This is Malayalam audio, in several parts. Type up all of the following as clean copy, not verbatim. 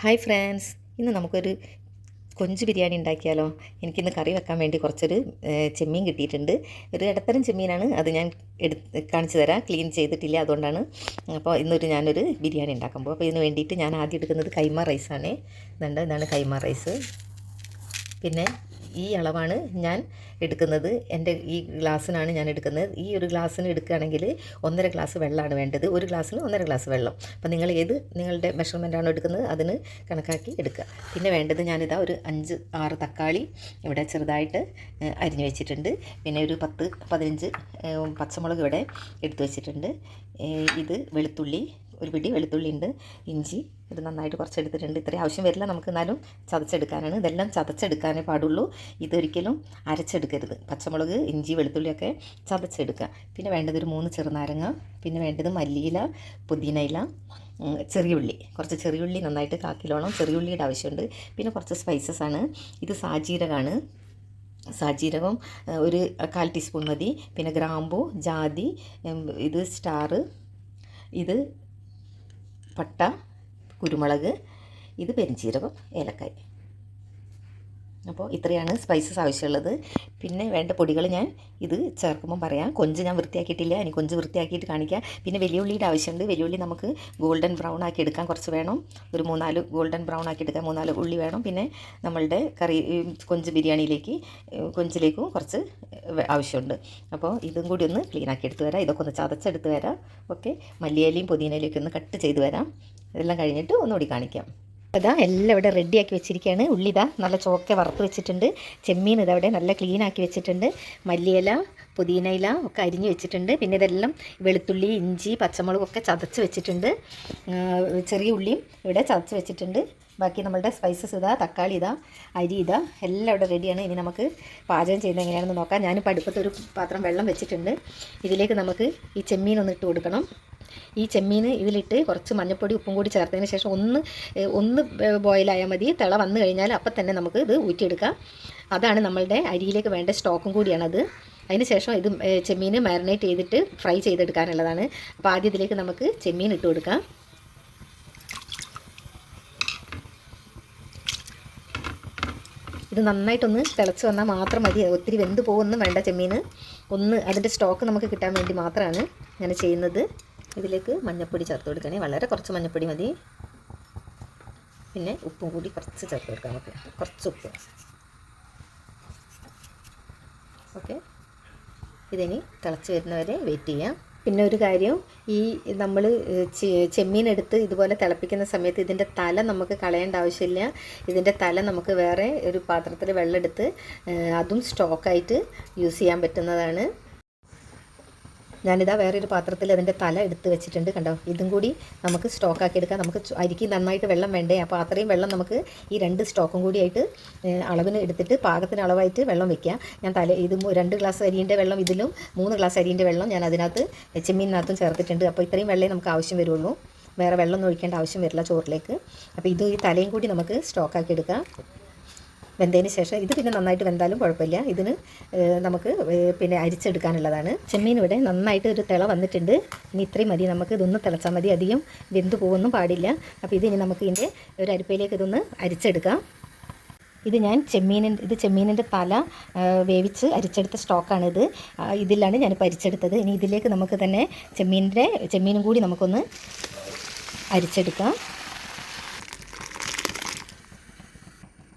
ഹായ് ഫ്രണ്ട്സ്, ഇന്ന് നമുക്കൊരു കൊഞ്ച് ബിരിയാണി ഉണ്ടാക്കിയാലോ. എനിക്കിന്ന് കറി വെക്കാൻ വേണ്ടി കുറച്ചൊരു ചെമ്മീൻ കിട്ടിയിട്ടുണ്ട്. ഒരു ഇടത്തരം ചെമ്മീനാണ്. അത് ഞാൻ കാണിച്ചു തരാം. ക്ലീൻ ചെയ്തിട്ടില്ല, അതുകൊണ്ടാണ്. അപ്പോൾ ഞാനൊരു ബിരിയാണി ഉണ്ടാക്കുമ്പോൾ ഇതിന് വേണ്ടിയിട്ട് ഞാൻ ആദ്യം എടുക്കുന്നത് കൈമ റൈസാണ്. ഇതാണ് കൈമ റൈസ്. പിന്നെ ഈ അളവാണ് ഞാൻ എടുക്കുന്നത്. എൻ്റെ ഈ ഗ്ലാസ്സിനാണ് ഞാൻ എടുക്കുന്നത്. ഈ ഒരു ഗ്ലാസ്സിന് എടുക്കുകയാണെങ്കിൽ 1.5 ഗ്ലാസ് വെള്ളമാണ് വേണ്ടത്. ഒരു ഗ്ലാസ്സിന് 1.5 ഗ്ലാസ് വെള്ളം. അപ്പോൾ നിങ്ങളുടെ മെഷർമെൻറ്റാണോ എടുക്കുന്നത് അതിന് കണക്കാക്കി എടുക്കുക. പിന്നെ വേണ്ടത് ഞാനിതാ ഒരു 5-6 തക്കാളി ഇവിടെ ചെറുതായിട്ട് അരിഞ്ഞു വെച്ചിട്ടുണ്ട്. പിന്നെ ഒരു 10-15 പച്ചമുളക് ഇവിടെ എടുത്തു വെച്ചിട്ടുണ്ട്. ഇത് വെളുത്തുള്ളി, ഒരു പിടി വെളുത്തുള്ളി ഉണ്ട്. ഇഞ്ചി ഇത് നന്നായിട്ട് കുറച്ചെടുത്തിട്ടുണ്ട്. ഇത്രയും ആവശ്യം വരില്ല നമുക്ക്, എന്നാലും ചതച്ചെടുക്കാനാണ്. ഇതെല്ലാം ചതച്ചെടുക്കാനേ പാടുള്ളൂ. ഇതൊരിക്കലും അരച്ചെടുക്കരുത്. പച്ചമുളക്, ഇഞ്ചി, വെളുത്തുള്ളിയൊക്കെ ചതച്ചെടുക്കുക. പിന്നെ വേണ്ടത് ഒരു 3 ചെറുനാരങ്ങ. പിന്നെ വേണ്ടത് മല്ലിയില, പുതിനയില, ചെറിയുള്ളി. കുറച്ച് ചെറിയുള്ളി നന്നായിട്ട് 1/4 കിലോളം ചെറിയുള്ളിയുടെ ആവശ്യമുണ്ട്. പിന്നെ കുറച്ച് സ്പൈസസ് ആണ്. ഇത് സാജീരകമാണ്. സാജീരകം ഒരു 1/4 ടീസ്പൂൺ മതി. പിന്നെ ഗ്രാമ്പൂ, ജാതി, ഇത് സ്റ്റാർ, ഇത് പട്ട, കുരുമുളക്, ഇത് പെരിഞ്ചീരകം, ഏലക്കായ്. അപ്പോൾ ഇത്രയാണ് സ്പൈസസ് ആവശ്യമുള്ളത്. പിന്നെ വേണ്ട പൊടികൾ ഞാൻ ഇത് ചേർക്കുമ്പം പറയാം. കൊഞ്ച് ഞാൻ വൃത്തിയാക്കിയിട്ടില്ല, ഇനി കൊഞ്ച് വൃത്തിയാക്കിയിട്ട് കാണിക്കാം. പിന്നെ വലിയ ഉള്ളിയുടെ ആവശ്യമുണ്ട്. വലിയ ഉള്ളി നമുക്ക് ഗോൾഡൻ ബ്രൗൺ ആക്കി എടുക്കാൻ കുറച്ച് വേണം. ഒരു 3-4 ഗോൾഡൻ ബ്രൗൺ ആക്കി എടുക്കാൻ 3-4 ഉള്ളി വേണം. പിന്നെ നമ്മളുടെ കൊഞ്ച് ബിരിയാണിയിലേക്ക് കൊഞ്ചിലേക്കും കുറച്ച് ആവശ്യമുണ്ട്. അപ്പോൾ ഇതും കൂടി ഒന്ന് ക്ലീൻ ആക്കി എടുത്ത് വരാം. ഇതൊക്കെ ഒന്ന് ചതച്ചെടുത്ത് വരാം. ഓക്കെ, മല്ലിയിലയും പുതിനയിലയൊക്കെ ഒന്ന് കട്ട് ചെയ്ത് വരാം. ഇതെല്ലാം കഴിഞ്ഞിട്ട് ഒന്നുകൂടി കാണിക്കാം. അതാ എല്ലാം ഇവിടെ റെഡിയാക്കി വെച്ചിരിക്കുകയാണ്. ഉള്ളി ഇതാ നല്ല ചോക്ക വറുത്ത് വെച്ചിട്ടുണ്ട്. ചെമ്മീൻ ഇതവിടെ നല്ല ക്ലീൻ ആക്കി വെച്ചിട്ടുണ്ട്. മല്ലിയില, പുതിനയില ഒക്കെ അരിഞ്ഞ് വെച്ചിട്ടുണ്ട്. പിന്നെ ഇതെല്ലാം വെളുത്തുള്ളി, ഇഞ്ചി, പച്ചമുളകൊക്കെ ചതച്ച് വെച്ചിട്ടുണ്ട്. ചെറിയ ഉള്ളിയും ഇവിടെ ചതച്ച് വെച്ചിട്ടുണ്ട്. ബാക്കി നമ്മളുടെ സ്പൈസസ് ഇതാ, തക്കാളി ഇതാ, അരി ഇതാ, എല്ലാം ഇവിടെ റെഡിയാണ്. ഇനി നമുക്ക് പാചകം ചെയ്യുന്നത് എങ്ങനെയാണെന്ന് നോക്കാം. ഞാനിപ്പോൾ അടുപ്പത്തൊരു പാത്രം വെള്ളം വെച്ചിട്ടുണ്ട്. ഇതിലേക്ക് നമുക്ക് ഈ ചെമ്മീൻ ഒന്ന് ഇട്ട് കൊടുക്കണം. ഈ ചെമ്മീൻ ഇതിലിട്ട് കുറച്ച് മഞ്ഞൾപ്പൊടി, ഉപ്പും കൂടി ചേർത്തതിന് ശേഷം ഒന്ന് ബോയിലായാൽ മതി. തിള വന്നു കഴിഞ്ഞാൽ അപ്പം തന്നെ നമുക്ക് ഇത് ഊറ്റിയെടുക്കാം. അതാണ് നമ്മളുടെ അരിയിലേക്ക് വേണ്ട സ്റ്റോക്കും കൂടിയാണത്. അതിന് ശേഷം ഇത് ചെമ്മീൻ മാരിനേറ്റ് ചെയ്തിട്ട് ഫ്രൈ ചെയ്തെടുക്കാനുള്ളതാണ്. അപ്പോൾ ആദ്യം ഇതിലേക്ക് നമുക്ക് ചെമ്മീൻ ഇട്ട് കൊടുക്കാം. ഇത് നന്നായിട്ടൊന്ന് തിളച്ച് വന്നാൽ മാത്രം മതി. ഒത്തിരി വെന്ത് പോകുമൊന്നും വേണ്ട. ചെമ്മീൻ അതിൻ്റെ സ്റ്റോക്ക് നമുക്ക് കിട്ടാൻ വേണ്ടി മാത്രമാണ് ഞാൻ ചെയ്യുന്നത്. ഇതിലേക്ക് മഞ്ഞൾപ്പൊടി ചേർത്ത് കൊടുക്കണേ. വളരെ കുറച്ച് മഞ്ഞൾപ്പൊടി മതി. പിന്നെ ഉപ്പും കൂടി കുറച്ച് ചേർത്ത് കൊടുക്കാം. നമുക്ക് കുറച്ച് ഉപ്പ്. ഓക്കെ, ഇതിനി തിളച്ച് വരുന്നവരെ വെയിറ്റ് ചെയ്യാം. പിന്നെ ഒരു കാര്യം, ഈ നമ്മൾ ചെമ്മീൻ എടുത്ത് ഇതുപോലെ തിളപ്പിക്കുന്ന സമയത്ത് ഇതിൻ്റെ തല നമുക്ക് കളയേണ്ട ആവശ്യമില്ല. ഇതിൻ്റെ തല നമുക്ക് വേറെ ഒരു പാത്രത്തിൽ വെള്ളം എടുത്ത് അതും സ്റ്റോക്കായിട്ട് യൂസ് ചെയ്യാൻ പറ്റുന്നതാണ്. ഞാനിതാ വേറൊരു പാത്രത്തിൽ അതിൻ്റെ തല എടുത്ത് വെച്ചിട്ടുണ്ട്. കണ്ടോ, ഇതും കൂടി നമുക്ക് സ്റ്റോക്കാക്കി എടുക്കാം. നമുക്ക് അരിക്ക് നന്നായിട്ട് വെള്ളം വേണ്ടേ, അപ്പോൾ അത്രയും വെള്ളം നമുക്ക് ഈ 2 സ്റ്റോക്കും കൂടിയായിട്ട് അളവിന് എടുത്തിട്ട് പാകത്തിന് അളവായിട്ട് വെള്ളം വെക്കുക. ഞാൻ 2 ഗ്ലാസ് അരിൻ്റെ വെള്ളം ഇതിലും 3 ഗ്ലാസ് അരിൻ്റെ വെള്ളം ഞാൻ അതിനകത്ത് ചെമ്മീനകത്തും ചേർത്തിട്ടുണ്ട്. അപ്പോൾ ഇത്രയും വെള്ളമേ നമുക്ക് ആവശ്യം വരുള്ളൂ. വേറെ വെള്ളം ഒഴിക്കേണ്ട ആവശ്യം വരില്ല ചോറിലേക്ക്. അപ്പോൾ ഈ തലയും കൂടി നമുക്ക് സ്റ്റോക്കാക്കി എടുക്കാം. വെന്തതിന് ശേഷം ഇത് പിന്നെ നന്നായിട്ട് വെന്താലും കുഴപ്പമില്ല. ഇതിന് നമുക്ക് പിന്നെ അരിച്ചെടുക്കാനുള്ളതാണ്. ചെമ്മീൻ ഇവിടെ നന്നായിട്ട് ഒരു തിള വന്നിട്ടുണ്ട്. ഇനി ഇത്രയും മതി. നമുക്ക് ഇതൊന്ന് തിളച്ചാൽ മതി. അധികം വെന്ത് പോകുമൊന്നും പാടില്ല. അപ്പോൾ ഇതിനി നമുക്ക് ഇതിൻ്റെ ഒരു അരിപ്പയിലേക്ക് ഇതൊന്ന് അരിച്ചെടുക്കാം. ഇത് ചെമ്മീനിൻ്റെ തല വേവിച്ച് അരിച്ചെടുത്ത സ്റ്റോക്കാണിത്. ഇതിലാണ് ഞാനിപ്പോൾ അരിച്ചെടുത്തത്. ഇനി ഇതിലേക്ക് നമുക്ക് തന്നെ ചെമ്മീനും കൂടി നമുക്കൊന്ന് അരിച്ചെടുക്കാം.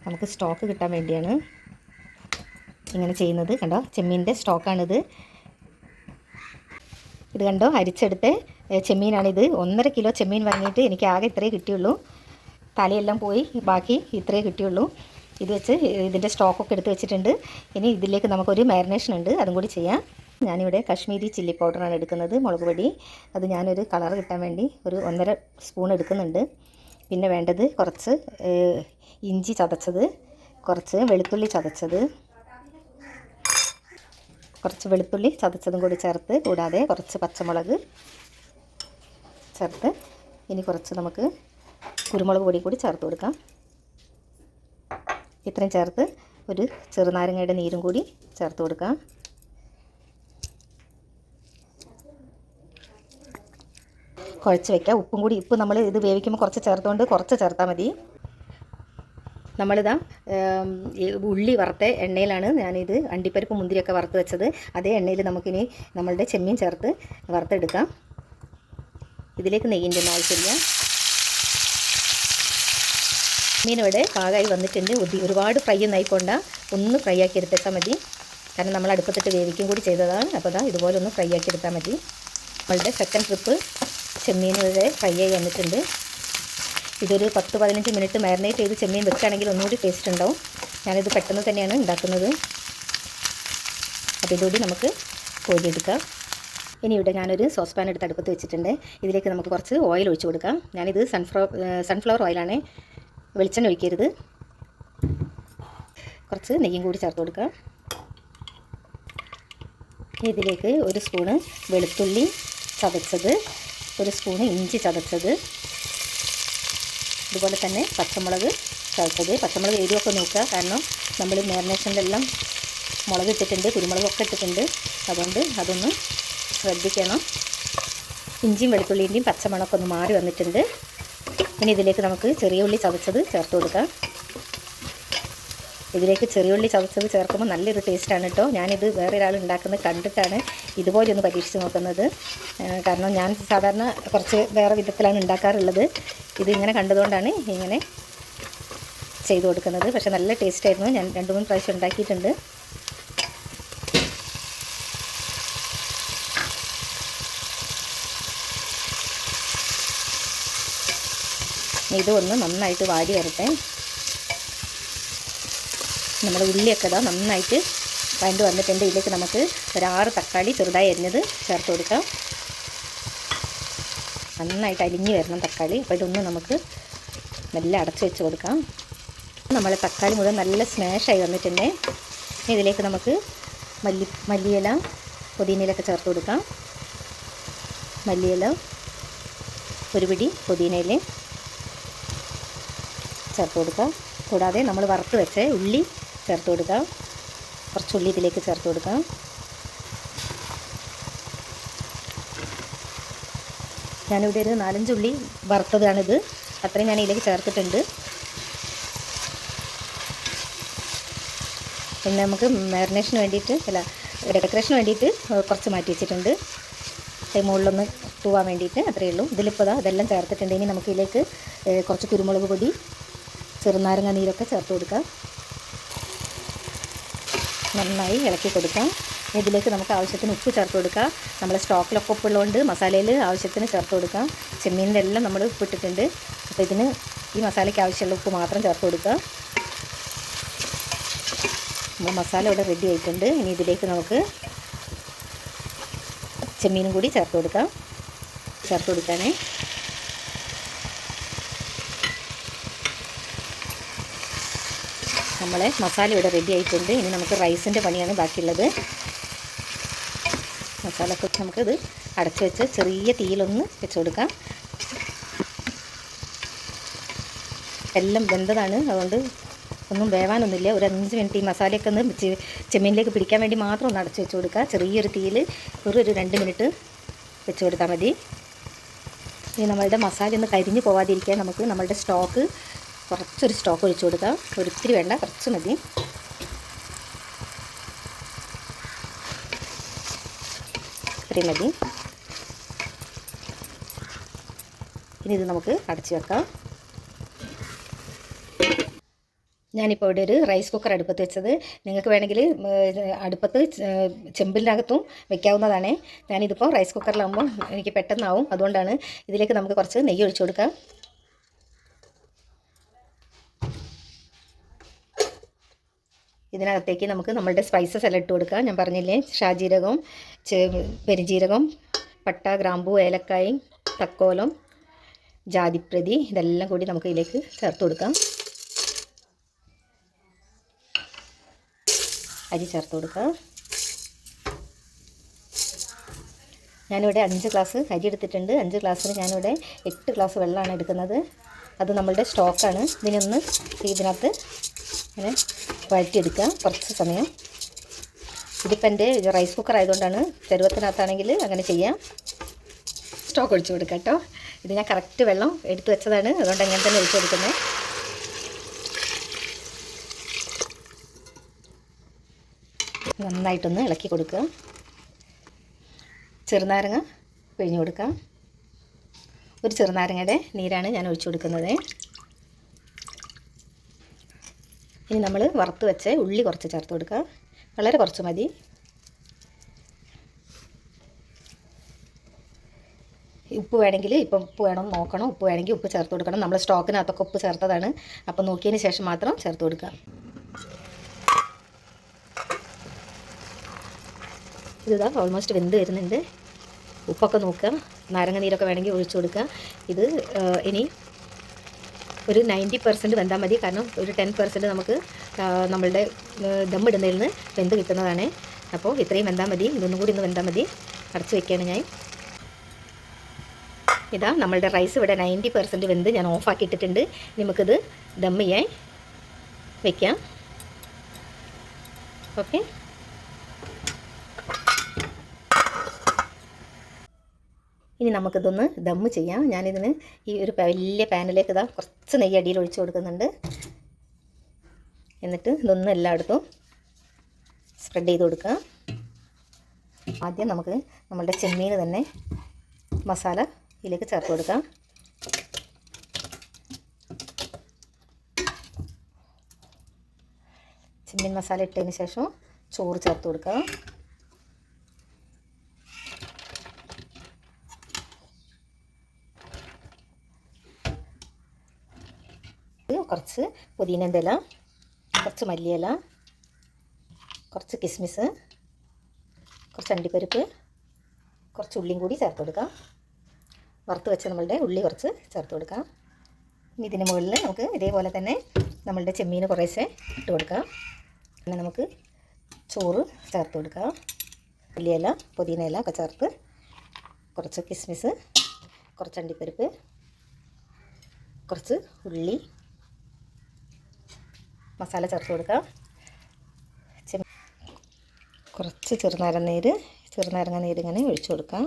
നമുക്ക് സ്റ്റോക്ക് കിട്ടാൻ വേണ്ടിയാണ് ഇങ്ങനെ ചെയ്യുന്നത്. കണ്ടോ, ചെമ്മീൻ്റെ സ്റ്റോക്കാണിത്. ഇത് കണ്ടോ, അരിച്ചെടുത്ത ചെമ്മീനാണിത്. 1.5 കിലോ ചെമ്മീൻ വാങ്ങിയിട്ട് എനിക്ക് ആകെ ഇത്രയേ കിട്ടിയുള്ളൂ. തലയെല്ലാം പോയി, ബാക്കി ഇത്രയേ കിട്ടിയുള്ളൂ. ഇത് വെച്ച് ഇതിൻ്റെ സ്റ്റോക്കൊക്കെ എടുത്ത് വെച്ചിട്ടുണ്ട്. ഇനി ഇതിലേക്ക് നമുക്കൊരു മാരിനേഷൻ ഉണ്ട്, അതും കൂടി ചെയ്യാം. ഞാനിവിടെ കാശ്മീരി ചില്ലി പൗഡറാണ് എടുക്കുന്നത്, മുളക് പൊടി. അത് ഞാനൊരു കളർ കിട്ടാൻ വേണ്ടി ഒരു 1.5 സ്പൂൺ എടുക്കുന്നുണ്ട്. പിന്നെ വേണ്ടത് കുറച്ച് ഇഞ്ചി ചതച്ചത്, കുറച്ച് വെളുത്തുള്ളി ചതച്ചതും കൂടി ചേർത്ത്, കൂടാതെ കുറച്ച് പച്ചമുളക് ചേർത്ത്, ഇനി കുറച്ച് നമുക്ക് കുരുമുളക് പൊടി കൂടി ചേർത്ത് കൊടുക്കാം. ഇത്രയും ചേർത്ത് ഒരു ചെറുനാരങ്ങയുടെ നീരും കൂടി ചേർത്ത് കൊടുക്കാം. കുഴച്ച് വയ്ക്കാം. ഉപ്പ് നമ്മൾ ഇത് വേവിക്കുമ്പോൾ കുറച്ച് ചേർത്തുകൊണ്ട് കുറച്ച് ചേർത്താൽ മതി. നമ്മളിതാ ഉള്ളി വറുത്ത എണ്ണയിലാണ് ഞാനിത് അണ്ടിപ്പരിപ്പ് മുന്തിരിയൊക്കെ വറുത്ത് വെച്ചത്. അതേ എണ്ണയിൽ നമുക്കിനി നമ്മളുടെ ചെമ്മീൻ ചേർത്ത് വറുത്തെടുക്കാം. ഇതിലേക്ക് നെയ്യിൻ്റെ ഒന്നും ആവശ്യമില്ല. ചെമ്മീനിവിടെ പാകമായി വന്നിട്ടുണ്ട്. ഒരുപാട് ഫ്രൈ ഒന്നും ആയിക്കൊണ്ട ഒന്ന് ഫ്രൈ ആക്കി എടുത്താൽ മതി. കാരണം നമ്മൾ അടുപ്പത്തിട്ട് വേവിക്കും കൂടി ചെയ്തതാണ്. അപ്പോൾ ഇതാ ഇതുപോലെ ഒന്ന് ഫ്രൈ ആക്കി എടുത്താൽ മതി. നമ്മളുടെ സെക്കൻഡ് ട്രിപ്പ് ചെമ്മീനിവിടെ ഫ്രൈ ആയി വന്നിട്ടുണ്ട്. ഇതൊരു 10-15 മിനിറ്റ് മാരിനേറ്റ് ചെയ്ത് ചെമ്മീൻ വെക്കുകയാണെങ്കിൽ ഒന്നുകൂടി ടേസ്റ്റ് ഉണ്ടാവും. ഞാനിത് പെട്ടെന്ന് തന്നെയാണ് ഉണ്ടാക്കുന്നത്. അപ്പോൾ ഇതുകൂടി നമുക്ക് കോരിയെടുക്കാം. ഇനി ഇവിടെ ഞാനൊരു സോസ് പാൻ എടുത്ത് അടുപ്പത്ത് വെച്ചിട്ടുണ്ട്. ഇതിലേക്ക് നമുക്ക് കുറച്ച് ഓയിൽ ഒഴിച്ച് കൊടുക്കാം. ഞാനിത് സൺഫ്ലവർ ഓയിലാണ്, വെളിച്ചെണ്ണ ഒഴിക്കരുത്. കുറച്ച് നെയ്യും കൂടി ചേർത്ത് കൊടുക്കാം. ഇതിലേക്ക് ഒരു സ്പൂണ് വെളുത്തുള്ളി ചതച്ചത്, ഒരു സ്പൂണ് ഇഞ്ചി ചതച്ചത്, അതുപോലെ തന്നെ പച്ചമുളക് ചതച്ചത്. പച്ചമുളക് എരിവൊക്കെ നോക്കുക, കാരണം നമ്മൾ മാരിനേഷനിലെല്ലാം മുളക് ഇട്ടിട്ടുണ്ട്, കുരുമുളകൊക്കെ ഇട്ടിട്ടുണ്ട്. അതുകൊണ്ട് അതൊന്ന് ശ്രദ്ധിക്കണം. ഇഞ്ചിയും വെളുത്തുള്ളിൻ്റെയും പച്ചമണമൊക്കെ ഒന്ന് മാറി വന്നിട്ടുണ്ട്. ഇനി ഇതിലേക്ക് നമുക്ക് ചെറിയ ഉള്ളി ചതച്ചത് ചേർത്ത് കൊടുക്കാം. ഇതിലേക്ക് ചെറിയ ഉള്ളി ചതച്ചത് ചേർക്കുമ്പോൾ നല്ലൊരു ടേസ്റ്റാണ് കേട്ടോ. ഞാനിത് വേറെ ഒരാൾ ഉണ്ടാക്കുന്നത് കണ്ടിട്ടാണ് ഇതുപോലെ ഒന്ന് പരീക്ഷിച്ച് നോക്കുന്നത്. കാരണം ഞാൻ സാധാരണ കുറച്ച് വേറെ വിധത്തിലാണ് ഉണ്ടാക്കാറുള്ളത്. ഇത് ഇങ്ങനെ കണ്ടതുകൊണ്ടാണ് ഇങ്ങനെ ചെയ്ത് കൊടുക്കുന്നത്. പക്ഷേ നല്ല ടേസ്റ്റായിരുന്നു. ഞാൻ 2-3 പ്രാവശ്യം ഉണ്ടാക്കിയിട്ടുണ്ട്. ഇതൊന്ന് നന്നായിട്ട് വാടി വരട്ടെ. നമ്മുടെ ഉള്ളിയൊക്കെ ഇതാ നന്നായിട്ട് വഴണ്ട് വന്നിട്ടുണ്ട്. ഇതിലേക്ക് നമുക്ക് ഒരു 6 തക്കാളി ചെറുതായി അരിഞ്ഞത് ചേർത്ത് കൊടുക്കാം. നന്നായിട്ട് അലിഞ്ഞ് വരണം തക്കാളി. അപ്പോൾ ഇതൊന്ന് നമുക്ക് നല്ല അടച്ച് വെച്ച് കൊടുക്കാം. നമ്മൾ തക്കാളി മുഴുവൻ നല്ല സ്മാഷായി വന്നിട്ടുണ്ട്. ഇതിലേക്ക് നമുക്ക് മല്ലിയില പുതിനയിലൊക്കെ ചേർത്ത് കൊടുക്കാം. മല്ലിയില, ഒരു പിടി പുതിനയില ചേർത്ത് കൊടുക്കാം. കൂടാതെ നമ്മൾ വറുത്ത് വെച്ച ഉള്ളി ചേർത്ത് കൊടുക്കാം. കുറച്ച് ഉള്ളി ഇതിലേക്ക് ചേർത്ത് കൊടുക്കാം. ഞാനിവിടെ ഒരു 4-5 ഉള്ളി വറുത്തതാണിത്. അത്രയും ഞാൻ ഇതിലേക്ക് ചേർത്തിട്ടുണ്ട്. പിന്നെ നമുക്ക് മാരിനേഷന് വേണ്ടിയിട്ട് ഡെക്കറേഷന് വേണ്ടിയിട്ട് കുറച്ച് മാറ്റി വെച്ചിട്ടുണ്ട്. മുകളിലൊന്ന് തൂവാൻ വേണ്ടിയിട്ട്, അത്രയേ ഉള്ളൂ. ഇതിലിപ്പോൾ അതെല്ലാം ചേർത്തിട്ടുണ്ട്. ഇനി നമുക്ക് ഇതിലേക്ക് കുറച്ച് കുരുമുളക് പൊടി, ചെറുനാരങ്ങ നീരൊക്കെ ചേർത്ത് കൊടുക്കാം. നന്നായി ഇളക്കി കൊടുക്കാം. ഇതിലേക്ക് നമുക്ക് ആവശ്യത്തിന് ഉപ്പ് ചേർത്ത് കൊടുക്കാം. നമ്മൾ സ്റ്റോക്കിലൊക്കെ ഉപ്പുള്ളതുകൊണ്ട് മസാലയിൽ ആവശ്യത്തിന് ചേർത്ത് കൊടുക്കാം. ചെമ്മീനിൻ്റെ എല്ലാം നമ്മൾ ഉപ്പിട്ടിട്ടുണ്ട്. അപ്പോൾ ഇതിന് ഈ മസാലയ്ക്ക് ആവശ്യമുള്ള ഉപ്പ് മാത്രം ചേർത്ത് കൊടുക്കുക. നമ്മൾ മസാല ഇവിടെ റെഡി ആയിട്ടുണ്ട്. ഇനി ഇതിലേക്ക് നമുക്ക് ചെമ്മീനും കൂടി ചേർത്ത് കൊടുക്കാനേ നമ്മളെ മസാല ഇവിടെ റെഡി ആയിട്ടുണ്ട്. ഇനി നമുക്ക് റൈസിൻ്റെ പണിയാണ് ബാക്കിയുള്ളത്. മസാലയൊക്കെ നമുക്കിത് അടച്ചു വെച്ച് ചെറിയ തീയിലൊന്ന് വെച്ച് കൊടുക്കാം. എല്ലാം വെന്തതാണ്, അതുകൊണ്ട് ഒന്നും വേവാനൊന്നുമില്ല. ഒരു 5 മിനിറ്റ് ഈ മസാലയൊക്കെ ഒന്ന് ചെമ്മീനിലേക്ക് പിടിക്കാൻ വേണ്ടി മാത്രം ഒന്ന് അടച്ചു വെച്ച് കൊടുക്കുക. ചെറിയൊരു തീയിൽ ഒരു 2 മിനിറ്റ് വെച്ച് കൊടുത്താൽ മതി. ഇനി നമ്മളുടെ മസാല ഒന്ന് കരിഞ്ഞ് പോവാതിരിക്കാൻ നമുക്ക് നമ്മളുടെ കുറച്ചൊരു സ്റ്റോക്ക് ഒഴിച്ചു കൊടുക്കാം. ഒരിത്തിരി വേണ്ട, കുറച്ച് മതി. ഇത്രയും മതി. ഇനി ഇത് നമുക്ക് അടച്ചു വെക്കാം. ഞാനിപ്പോൾ ഇവിടെ ഒരു റൈസ് കുക്കർ അടുപ്പത്ത് വെച്ചത്. നിങ്ങൾക്ക് വേണമെങ്കിൽ അടുപ്പത്ത് ചെമ്പിനകത്തും വെക്കാവുന്നതാണ്. ഞാനിതിപ്പോൾ റൈസ് കുക്കറിലാകുമ്പോൾ എനിക്ക് പെട്ടെന്നാവും, അതുകൊണ്ടാണ്. ഇതിലേക്ക് നമുക്ക് കുറച്ച് നെയ്യ് ഒഴിച്ചു കൊടുക്കാം. ഇതിനകത്തേക്ക് നമുക്ക് നമ്മളുടെ സ്പൈസസ് എല്ലാം ഇട്ട് കൊടുക്കാം. ഞാൻ പറഞ്ഞില്ലേ, ഷാജീരകം, പെരുംജീരകം, പട്ട, ഗ്രാമ്പൂ, ഏലക്കായ്, തക്കോലം, ജാതിപ്രതി, ഇതെല്ലാം കൂടി നമുക്ക് ഇതിലേക്ക് ചേർത്ത് കൊടുക്കാം. അരി ചേർത്ത് കൊടുക്കാം. ഞാനിവിടെ 5 ഗ്ലാസ് അരി എടുത്തിട്ടുണ്ട്. 5 ഗ്ലാസ്സിന് ഞാനിവിടെ 8 ഗ്ലാസ് വെള്ളമാണ് എടുക്കുന്നത്. അത് നമ്മളുടെ സ്റ്റോക്കാണ്. ഇതിനകത്ത് ഇങ്ങനെ വഴറ്റിയെടുക്കുക കുറച്ച് സമയം. ഇതിപ്പോൾ എൻ്റെ റൈസ് കുക്കർ ആയതുകൊണ്ടാണ്. ചെറുവത്തിനകത്താണെങ്കിൽ അങ്ങനെ ചെയ്യാം. സ്റ്റോക്ക് ഒഴിച്ച് കൊടുക്കാം കേട്ടോ. ഇത് ഞാൻ കറക്റ്റ് വെള്ളം എടുത്തു വെച്ചതാണ്, അതുകൊണ്ട് അങ്ങനെ തന്നെ ഒഴിച്ചു കൊടുക്കുന്നത്. നന്നായിട്ടൊന്ന് ഇളക്കി കൊടുക്കുക. ചെറുനാരങ്ങ പിഴിഞ്ഞു കൊടുക്കാം. ഒരു ചെറുനാരങ്ങയുടെ നീരാണ് ഞാൻ ഒഴിച്ചു കൊടുക്കുന്നത്. ഇനി നമ്മൾ വറുത്ത് വെച്ച ഉള്ളി കുറച്ച് ചേർത്ത് കൊടുക്കുക. വളരെ കുറച്ച് മതി. ഉപ്പ് വേണമെങ്കിൽ ഇപ്പം ഉപ്പ് വേണം നോക്കണം. ഉപ്പ് വേണമെങ്കിൽ ഉപ്പ് ചേർത്ത് കൊടുക്കണം. നമ്മൾ സ്റ്റോക്കിനകത്തൊക്കെ ഉപ്പ് ചേർത്തതാണ്, അപ്പോൾ നോക്കിയതിന് ശേഷം മാത്രം ചേർത്ത് കൊടുക്കുക. ഇതാ ഓൾമോസ്റ്റ് വെന്ത് വരുന്നുണ്ട്. ഉപ്പൊക്കെ നോക്കുക. നാരങ്ങ നീരൊക്കെ വേണമെങ്കിൽ ഒഴിച്ചു കൊടുക്കുക. ഇത് ഇനി ഒരു 90% വെന്താൽ മതി. കാരണം ഒരു 10% നമുക്ക് നമ്മളുടെ ദമ്മിടുന്നതിൽ നിന്ന് വെന്ത് കിട്ടുന്നതാണ്. അപ്പോൾ ഇത്രയും വെന്താൽ മതി. ഇതൊന്നും കൂടി ഒന്ന് വെന്താൽ മതി. അടച്ചു വയ്ക്കുകയാണ് ഞാൻ. ഇതാ നമ്മളുടെ റൈസ് ഇവിടെ 90% വെന്ത് ഞാൻ ഓഫാക്കി ഇട്ടിട്ടുണ്ട്. നമുക്കിത് ദം ചെയ്യാൻ വയ്ക്കാം. ഓക്കെ, ഇനി നമുക്കിതൊന്ന് ദമ്മ് ചെയ്യാം. ഞാനിതിന് ഈ ഒരു വലിയ പാനിലേക്ക് ഇതാ കുറച്ച് നെയ്യ് അടിയിൽ ഒഴിച്ച് കൊടുക്കുന്നുണ്ട്. എന്നിട്ട് ഇതൊന്ന് എല്ലായിടത്തും സ്പ്രെഡ് ചെയ്ത് കൊടുക്കുക. ആദ്യം നമുക്ക് നമ്മളുടെ ചെമ്മീൻ തന്നെ മസാല ഇതിലേക്ക് ചേർത്ത് കൊടുക്കാം. ചെമ്മീൻ മസാല ഇട്ടതിന് ശേഷം ചോറ് ചേർത്ത് കൊടുക്കുക. കുറച്ച് പുതിനൻ്റെ ഇല, കുറച്ച് മല്ലിയില, കുറച്ച് കിസ്മിസ്, കുറച്ച് അണ്ടിപ്പരിപ്പ്, കുറച്ച് ഉള്ളിയും കൂടി ചേർത്ത് കൊടുക്കാം. വറുത്ത് വെച്ച് നമ്മളുടെ ഉള്ളി കുറച്ച് ചേർത്ത് കൊടുക്കാം. ഇനി ഇതിന് മുകളിൽ നമുക്ക് ഇതേപോലെ തന്നെ നമ്മളുടെ ചെമ്മീൻ കുറേശ്ശെ ഇട്ട് കൊടുക്കാം. പിന്നെ നമുക്ക് ചോറ് ചേർത്ത് കൊടുക്കാം. മല്ലിയില, പുതിന ഇല ഒക്കെ ചേർത്ത് കുറച്ച് കിസ്മിസ്, കുറച്ച് അണ്ടിപ്പരിപ്പ്, കുറച്ച് ഉള്ളി, മസാല ചേർത്ത് കൊടുക്കാം. കുറച്ച് ചെറുനാരങ്ങ നീര് ഇങ്ങനെ ഒഴിച്ചു കൊടുക്കാം.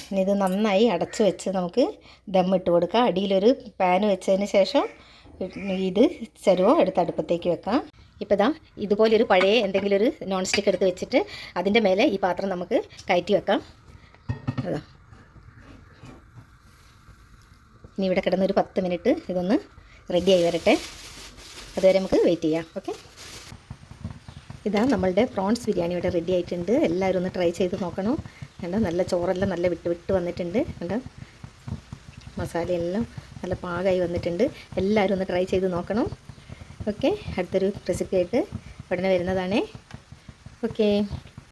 ഇനി ഇത് നന്നായി അടച്ചു വെച്ച് നമുക്ക് ദമ്മിട്ട് കൊടുക്കാം. അടിയിലൊരു പാൻ വെച്ചതിന് ശേഷം ഇത് ചെരുവോ എടുത്ത് അടുപ്പത്തേക്ക് വെക്കാം. ഇപ്പോൾ ഇതാ ഇതുപോലൊരു പഴയ എന്തെങ്കിലും ഒരു നോൺ സ്റ്റിക്ക് എടുത്ത് വെച്ചിട്ട് അതിൻ്റെ മേലെ ഈ പാത്രം നമുക്ക് കയറ്റി വെക്കാം. അതാ ഇനി ഇവിടെ കിടന്നൊരു 10 മിനിറ്റ് ഇതൊന്ന് റെഡിയായി വരട്ടെ. അതുവരെ നമുക്ക് വെയിറ്റ് ചെയ്യാം. ഓക്കെ, ഇതാ നമ്മളുടെ പ്രോൺസ് ബിരിയാണി ഇവിടെ റെഡി ആയിട്ടുണ്ട്. എല്ലാവരും ഒന്ന് ട്രൈ ചെയ്ത് നോക്കണം. കണ്ടോ, നല്ല ചോറെല്ലാം നല്ല വിട്ട് വന്നിട്ടുണ്ട്. കണ്ടോ, മസാലയെല്ലാം നല്ല പാകമായി വന്നിട്ടുണ്ട്. എല്ലാവരും ഒന്ന് ട്രൈ ചെയ്ത് നോക്കണം. ഓക്കെ, അടുത്തൊരു റെസിപ്പി ആയിട്ട് ഉടനെ വരുന്നതാണേ. ഓക്കെ.